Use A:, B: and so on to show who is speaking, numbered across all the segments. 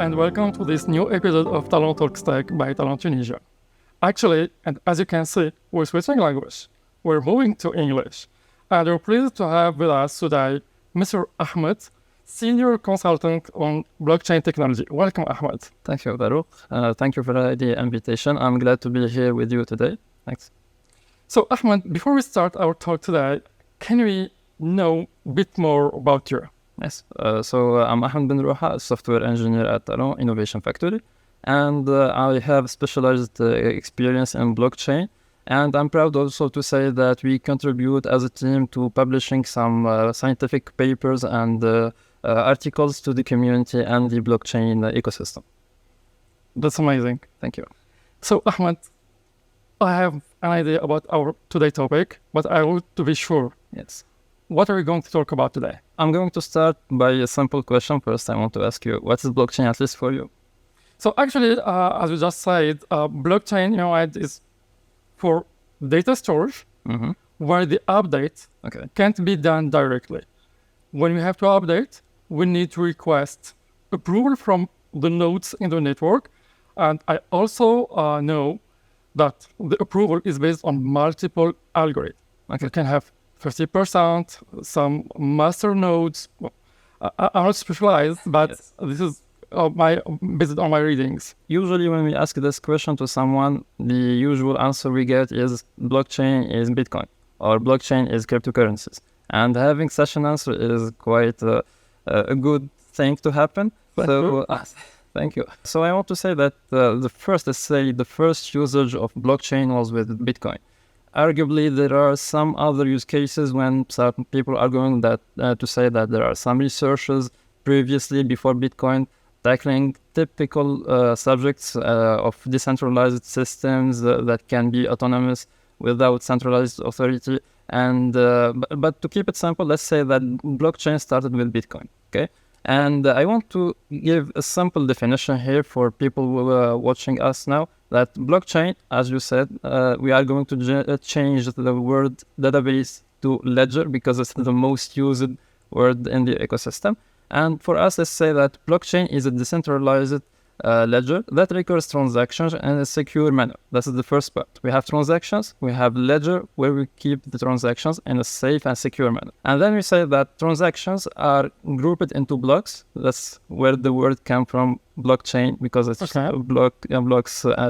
A: and welcome to this new episode of Talan Talks Tech by Talan Tunisia. Actually, and as you can see, we're switching language. We're moving to English. And we're pleased to have with us today Mr. Ahmed, Senior Consultant on Blockchain Technology. Welcome, Ahmed.
B: Thank you, Baruch. Thank you for the invitation. I'm glad to be here with you today. Thanks.
A: So, Ahmed, before we start our talk today, can we know a bit more about you?
B: Yes. I'm Ahmed Ben Roha, software engineer at Talan Innovation Factory, and I have specialized experience in blockchain. And I'm proud also to say that we contribute as a team to publishing some scientific papers and articles to the community and the blockchain ecosystem.
A: That's amazing.
B: Thank you.
A: So, Ahmed, I have an idea about our today's topic, but I want to be sure.
B: Yes.
A: What are we going to talk about today?
B: I'm going to start by a simple question. First, I want to ask you, what is blockchain, at least for you?
A: So actually, as you just said, blockchain, is for data storage, where the update can't be done directly. When we have to update, we need to request approval from the nodes in the network. And I also know that the approval is based on multiple algorithms. You can have 50%, some master nodes. I'm not specialized, but this is based on my readings.
B: Usually when we ask this question to someone, the usual answer we get is blockchain is Bitcoin or blockchain is cryptocurrencies. And having such an answer is quite a good thing to happen. Thank you. So I want to say that the first usage of blockchain was with Bitcoin. Arguably, there are some other use cases when certain people are going to say that there are some researchers previously before Bitcoin tackling typical subjects of decentralized systems that can be autonomous without centralized authority. And but to keep it simple, let's say that blockchain started with Bitcoin. Okay. And I want to give a simple definition here for people who are watching us now, that blockchain, as you said, we are going to change the word database to ledger because it's the most used word in the ecosystem. And for us, let's say that blockchain is a decentralized ledger that records transactions in a secure manner. That's the first part. We have transactions, we have ledger where we keep the transactions in a safe and secure manner. And then we say that transactions are grouped into blocks. That's where the word comes from, blockchain, because it's a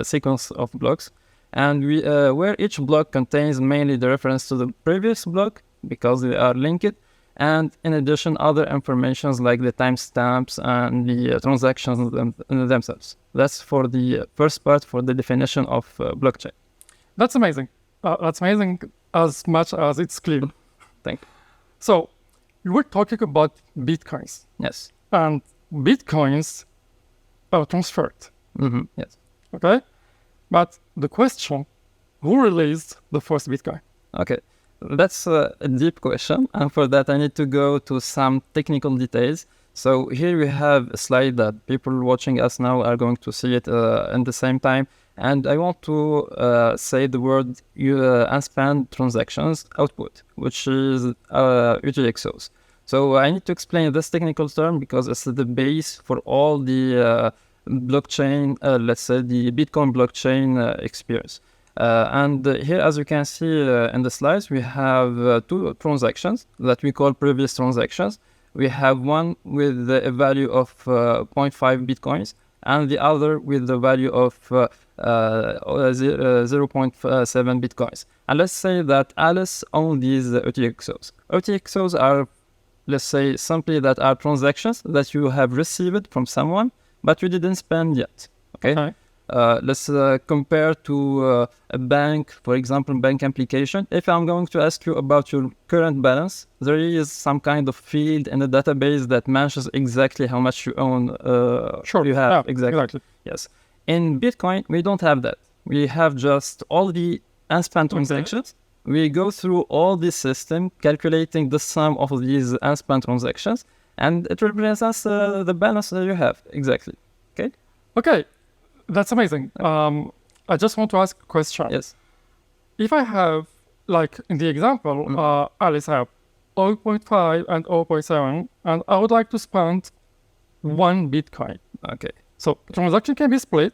B: sequence of blocks. And we where each block contains mainly the reference to the previous block because they are linked. And in addition, other informations like the timestamps and the transactions themselves. That's for the first part, for the definition of blockchain.
A: That's amazing. That's amazing as much as it's clear.
B: Thank you.
A: So, you were talking about Bitcoins.
B: Yes.
A: And Bitcoins are transferred.
B: Yes.
A: Okay? But the question, who released the first Bitcoin?
B: Okay. That's a deep question, and for that I need to go to some technical details. So here we have a slide that people watching us now are going to see it at the same time, and I want to say the word unspanned transactions output, which is UTXOs. So I need to explain this technical term because it's the base for all the blockchain, let's say the Bitcoin blockchain experience. And here, as you can see in the slides, we have two transactions that we call previous transactions. We have one with a value of 0.5 Bitcoins and the other with the value of 0.7 Bitcoins. And let's say that Alice owns these UTXOs. UTXOs are, let's say, simply that are transactions that you have received from someone, but you didn't spend yet. Okay. Let's compare to a bank, for example, bank application. If I'm going to ask you about your current balance, there is some kind of field in the database that mentions exactly how much you own. You have. Exactly. Yes. In Bitcoin, we don't have that. We have just all the unspent transactions. We go through all the system, calculating the sum of these unspent transactions, and it represents the balance that you have. Exactly.
A: Okay. That's amazing. I just want to ask a question.
B: Yes.
A: If I have, like in the example, Alice have 0.5 and 0.7, and I would like to spend 1 Bitcoin.
B: Okay.
A: So transaction can be split.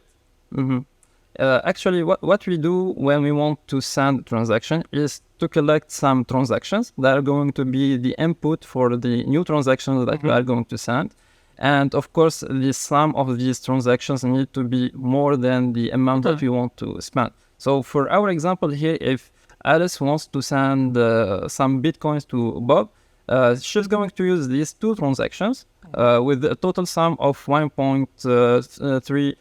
B: Actually, what we do when we want to send transaction is to collect some transactions that are going to be the input for the new transactions that we are going to send. And of course, the sum of these transactions need to be more than the amount that we want to spend. So for our example here, if Alice wants to send some bitcoins to Bob, she's going to use these two transactions with a total sum of 1.2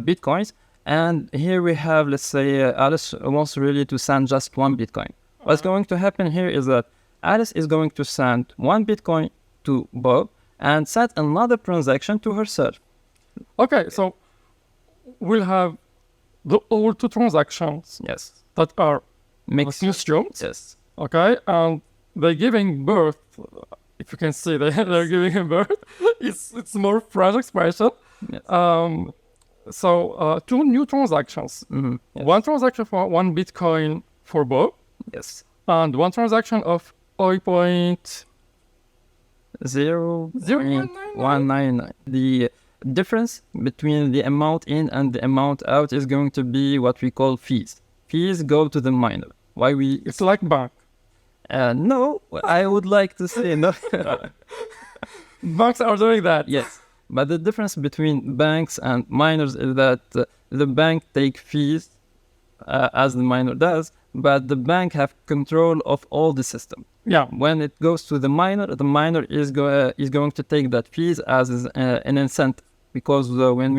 B: bitcoins. And here we have, let's say, Alice wants really to send just one bitcoin. What's going to happen here is that Alice is going to send one bitcoin to Bob and send another transaction to herself.
A: Okay, so we'll have all two transactions.
B: Yes.
A: That are
B: Mixed.
A: consumed.
B: Yes.
A: Okay, and they're giving birth. If you can see, they're giving birth. It's more French expression.
B: Yes.
A: So two new transactions.
B: Yes.
A: One transaction for 1 bitcoin for Bob.
B: Yes.
A: And one transaction of
B: 0.199. The difference between the amount in and the amount out is going to be what we call fees. Fees go to the miner. Why we?
A: It's like bank.
B: No, I would like to say no.
A: Banks are doing that.
B: Yes, but the difference between banks and miners is that the bank take fees as the miner does, but the bank have control of all the system.
A: Yeah.
B: When it goes to the miner is going to take that fees as an incentive, because when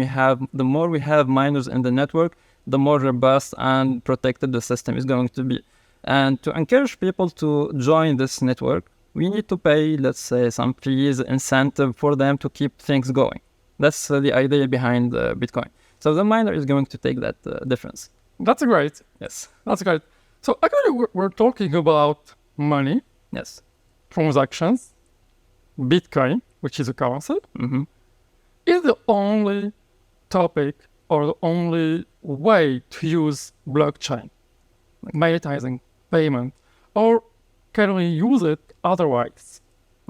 B: the more we have miners in the network, the more robust and protected the system is going to be. And to encourage people to join this network, we need to pay, let's say, some fees, incentive for them to keep things going. That's the idea behind Bitcoin. So the miner is going to take that difference.
A: That's great.
B: Yes.
A: That's great. So actually, we're talking about money.
B: Yes.
A: Transactions. Bitcoin, which is a currency, is the only topic or the only way to use blockchain, monetizing payment, or can we use it otherwise?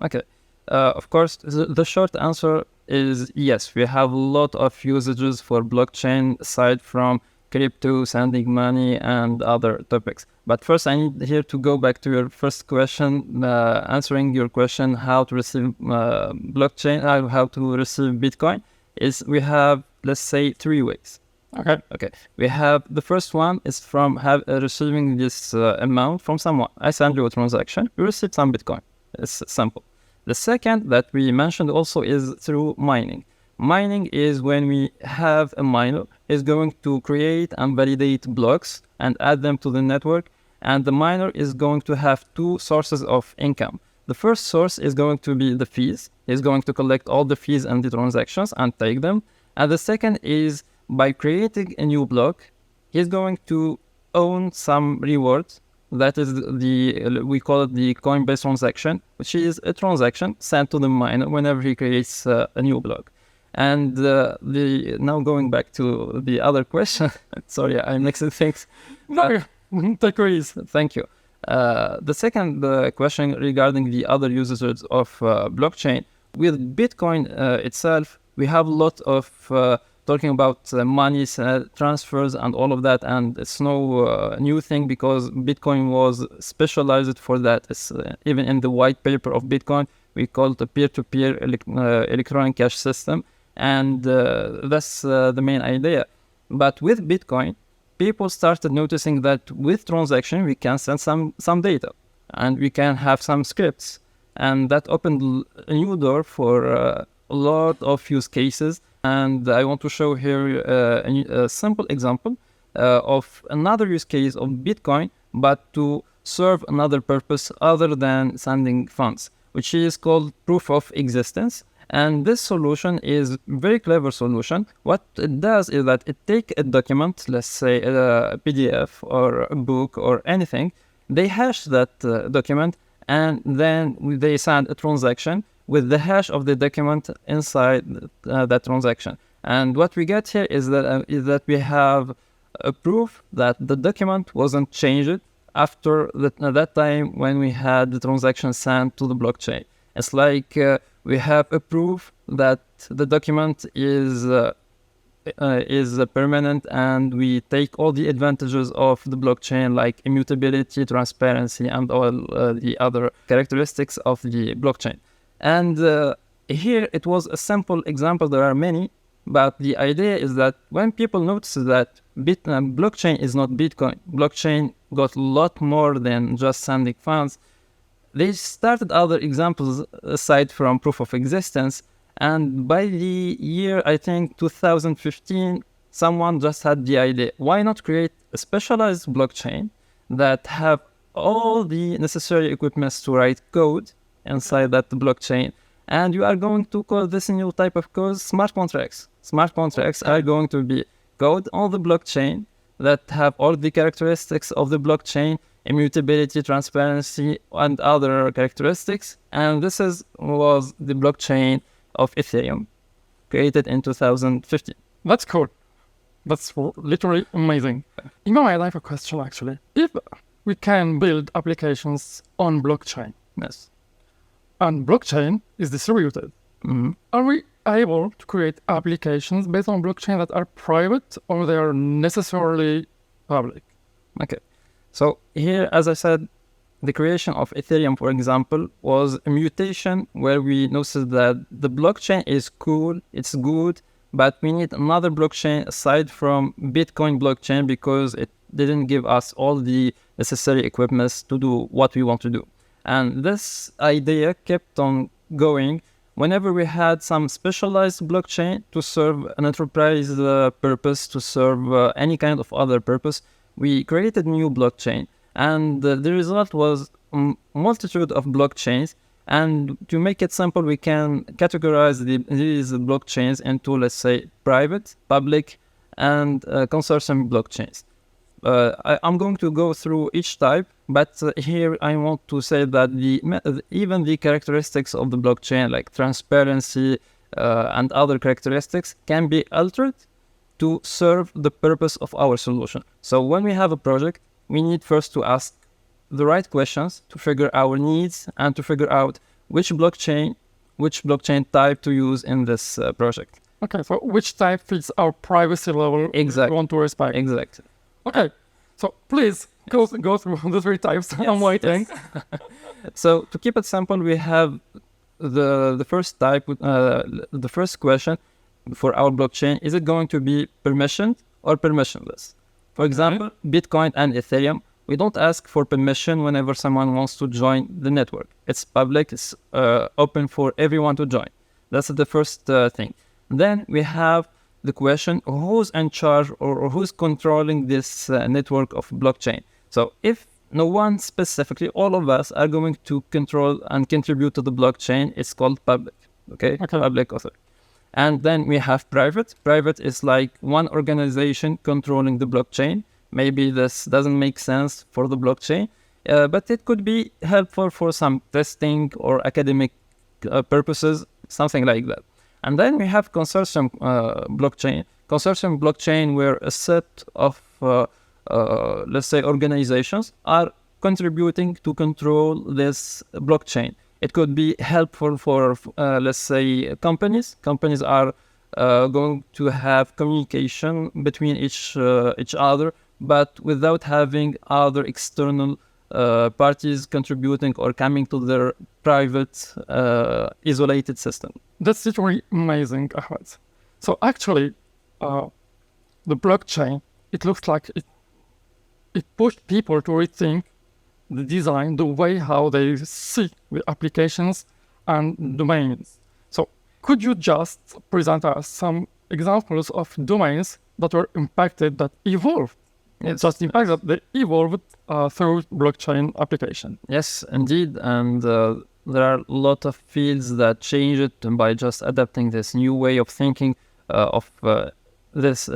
B: Okay. Of course, the short answer is yes. We have a lot of usages for blockchain aside from crypto, sending money, and other topics. But first, I need here to go back to your first question, answering your question, how to receive blockchain, how to receive Bitcoin, is we have, let's say, 3 ways. Okay. We have the first one is from receiving this amount from someone. I send you a transaction, you receive some Bitcoin. It's simple. The second that we mentioned also is through mining. Mining is when we have a miner is going to create and validate blocks and add them to the network, and the miner is going to have two sources of income. The first source is going to be the fees. He's going to collect all the fees and the transactions and take them. And the second is by creating a new block, he's going to own some rewards. That is we call it the coin-based transaction, which is a transaction sent to the miner whenever he creates a new block. And now going back to the other question, sorry, I'm mixing things.
A: No, take it easy.
B: Thank you. The second question regarding the other usages of blockchain, with Bitcoin itself, we have a lot of talking about money transfers and all of that, and it's no new thing because Bitcoin was specialized for that. It's, even in the white paper of Bitcoin, we call it a peer-to-peer electronic cash system, and that's the main idea. But with Bitcoin, people started noticing that with transaction we can send some data and we can have some scripts, and that opened a new door for a lot of use cases. And I want to show here a simple example of another use case of Bitcoin, but to serve another purpose other than sending funds, which is called proof of existence. And this solution is a very clever solution. What it does is that it takes a document, let's say a PDF or a book or anything, they hash that document, and then they send a transaction with the hash of the document inside that transaction. And what we get here is that we have a proof that the document wasn't changed after that time when we had the transaction sent to the blockchain. It's like we have a proof that the document is permanent, and we take all the advantages of the blockchain, like immutability, transparency, and all the other characteristics of the blockchain. And here it was a simple example. There are many, but the idea is that when people notice that blockchain is not Bitcoin, blockchain got a lot more than just sending funds, they started other examples aside from proof of existence. And by the year, I think 2015, someone just had the idea, why not create a specialized blockchain that have all the necessary equipments to write code inside that blockchain? And you are going to call this new type of code smart contracts. Smart contracts are going to be code on the blockchain that have all the characteristics of the blockchain, immutability, transparency, and other characteristics. And this was the blockchain of Ethereum, created in 2015.
A: That's cool. That's literally amazing. Imam, I have a question actually. If we can build applications on blockchain,
B: Yes.
A: and blockchain is distributed, are we able to create applications based on blockchain that are private, or they are necessarily public?
B: Okay. So here, as I said, the creation of Ethereum, for example, was a mutation where we noticed that the blockchain is cool, it's good, but we need another blockchain aside from Bitcoin blockchain because it didn't give us all the necessary equipments to do what we want to do. And this idea kept on going whenever we had some specialized blockchain to serve an enterprise purpose, to serve any kind of other purpose. We created new blockchain. And the result was a multitude of blockchains. And to make it simple, we can categorize these blockchains into, let's say, private, public, and consortium blockchains. I'm going to go through each type, but here I want to say that even the characteristics of the blockchain, like transparency and other characteristics, can be altered to serve the purpose of our solution. So when we have a project, we need first to ask the right questions to figure our needs and to figure out which blockchain type to use in this project.
A: Okay, so which type fits our privacy level
B: Exactly.
A: we want to respect?
B: Exactly.
A: Okay, so please go through the three types. I'm waiting.
B: Yes. So to keep it simple, we have the first type, the first question for our blockchain, is it going to be permissioned or permissionless? For example, Bitcoin and Ethereum, we don't ask for permission whenever someone wants to join the network. It's public, it's open for everyone to join. That's the first thing. Then we have the question, who's in charge or who's controlling this network of blockchain? So if no one specifically, all of us are going to control and contribute to the blockchain, it's called public, okay? Public authority. And then we have private. Private is like one organization controlling the blockchain. Maybe this doesn't make sense for the blockchain, but it could be helpful for some testing or academic purposes, something like that. And then we have consortium blockchain. Consortium blockchain where a set of, let's say, organizations are contributing to control this blockchain. It could be helpful for, let's say, companies. Companies are going to have communication between each other, but without having other external parties contributing or coming to their private, isolated system.
A: That's literally amazing, Ahmed. So actually, the blockchain, it looks like it pushed people to rethink the design, the way how they see the applications and domains. So could you just present us some examples of domains that were impacted, that evolved?
B: Yes.
A: Just in fact that they evolved through blockchain application.
B: Yes, indeed. And there are a lot of fields that change it by just adapting this new way of thinking of this,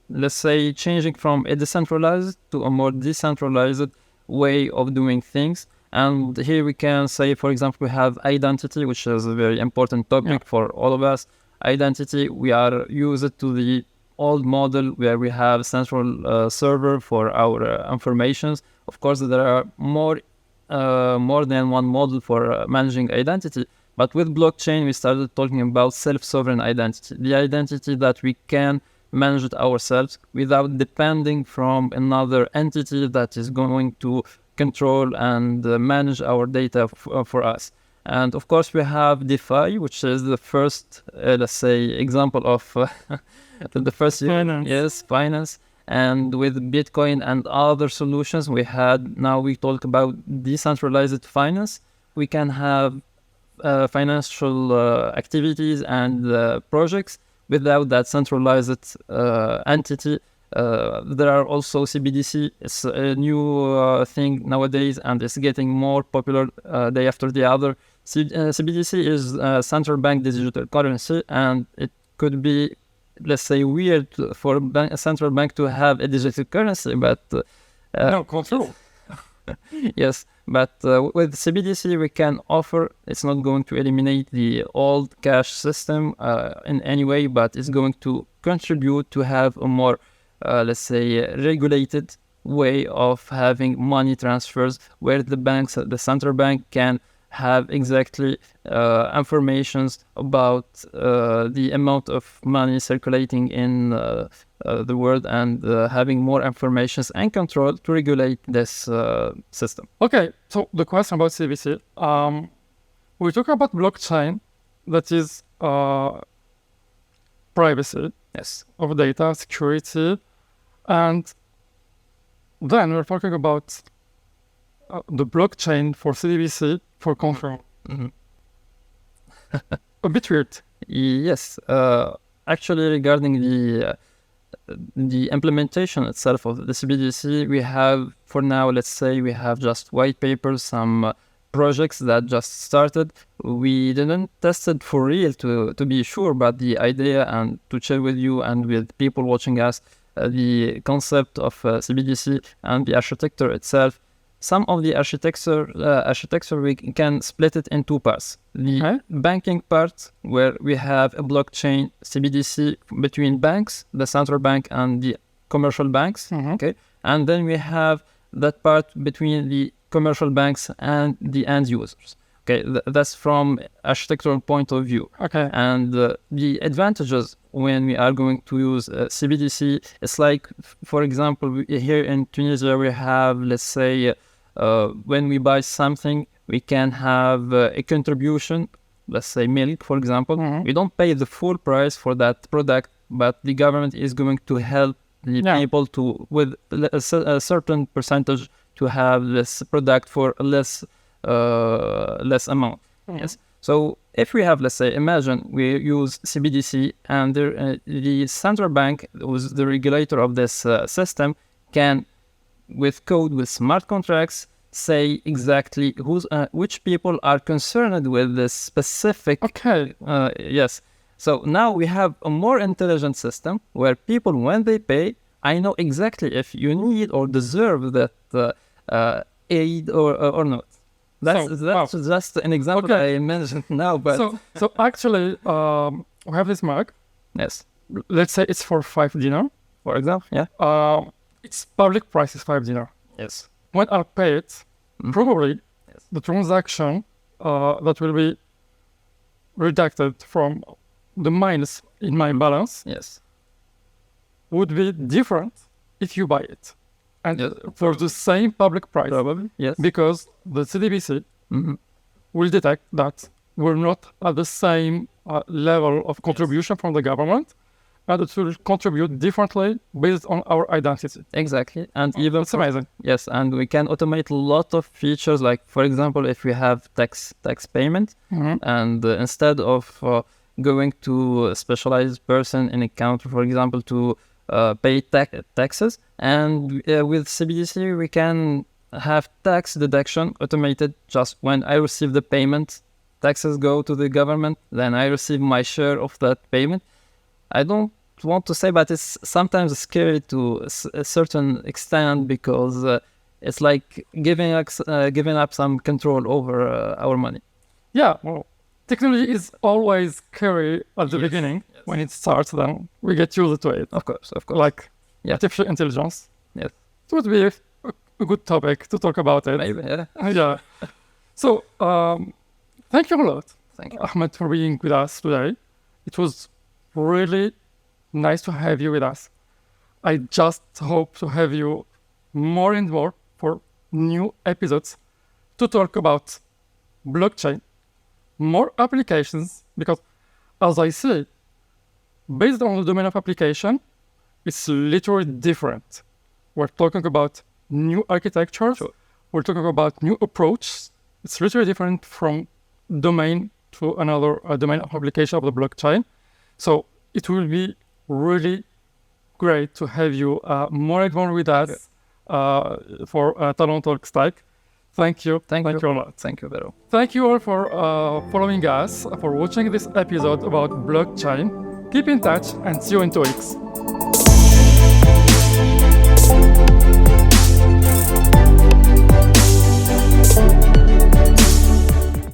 B: let's say, changing from a decentralized to a more decentralized way of doing things. And here we can say, for example, we have identity, which is a very important topic for all of us. Identity, we are used to the old model where we have central server for our informations. Of course, there are more than one model for managing identity, But with blockchain, we started talking about self-sovereign identity, the identity that we can manage it ourselves without depending from another entity that is going to control and manage our data for us. And of course, we have DeFi, which is the first, let's say, example of the first
A: Finance.
B: Yes, finance. And with Bitcoin and other solutions now we talk about decentralized finance. We can have financial activities and projects without that centralized entity. There are also CBDC. It's a new thing nowadays, and it's getting more popular day after the other. CBDC is central bank digital currency, and it could be, let's say, weird for a central bank to have a digital currency, but
A: no control.
B: Yes, but with CBDC we can offer. It's not going to eliminate the old cash system in any way, but it's going to contribute to have a more, let's say, regulated way of having money transfers, where the central bank can have exactly informations about the amount of money circulating in the world, and having more informations and control to regulate this system.
A: Okay, so the question about CBC, we talk about blockchain, that is privacy
B: Yes.
A: of data, security, and then we're talking about the blockchain for CBC for control.
B: Mm-hmm.
A: A bit weird.
B: Yes. Actually, regarding the implementation itself of the CBDC, we have, for now, let's say we have just white papers, some projects that just started. We didn't test it for real to be sure, but the idea, and to share with you and with people watching us, the concept of CBDC and the architecture itself. Some of the architecture we can split it in two parts. The banking part, where we have a blockchain CBDC between banks, the central bank and the commercial banks. Okay, and then we have that part between the commercial banks and the end users. Okay, that's from architectural point of view.
A: Okay,
B: and the advantages when we are going to use CBDC, it's like, for example, here in Tunisia we have, let's say, when we buy something, we can have a contribution, let's say milk, for example. We don't pay the full price for that product, but the government is going to help the people to, with a certain percentage, to have this product for less amount. Yes. So if we have, let's say, imagine we use CBDC, and the central bank, who's the regulator of this system, can, with code, with smart contracts, say exactly which people are concerned with this specific.
A: Okay.
B: Yes. So now we have a more intelligent system where people, when they pay, I know exactly if you need or deserve that aid or not. That's just an example I mentioned now. But
A: so actually, we have this mug.
B: Yes.
A: Let's say it's for 5 dinar.
B: For example, yeah.
A: Its public price is 5 dinar.
B: Yes.
A: When I pay it, probably the transaction that will be reducted from the minus in my balance would be different if you buy it. And for the same public price.
B: Probably, yes.
A: Because the CDBC will detect that we're not at the same level of contribution from the government, and it will contribute differently based on our identity.
B: Exactly. And even
A: it's amazing.
B: Yes, and we can automate a lot of features, like, for example, if we have tax payment, and instead of going to a specialized person in a country, for example, to pay taxes, and with CBDC we can have tax deduction automated. Just when I receive the payment, taxes go to the government, then I receive my share of that payment. I don't want to say, but it's sometimes scary to a certain extent, because it's like giving up some control over our money.
A: Yeah, well, technology is always scary at the beginning. When it starts, then we get used to it.
B: Of course.
A: Like artificial intelligence.
B: Yes.
A: It would be a good topic to talk about it.
B: Maybe,
A: yeah. So, thank you a lot
B: Thank you.
A: Ahmed, for being with us today. It was really nice to have you with us. I just hope to have you more and more for new episodes to talk about blockchain, more applications, because as I see, based on the domain of application, it's literally different. We're talking about new architectures,
B: Sure.
A: we're talking about new approach. It's literally different from domain to another domain of application of the blockchain. So it will be really great to have you more and more with us for Talan Talk Stack. Thank you.
B: Thank you.
A: A lot.
B: Thank you, Vero.
A: Thank you all for following us, for watching this episode about blockchain. Keep in touch and see you in 2 weeks.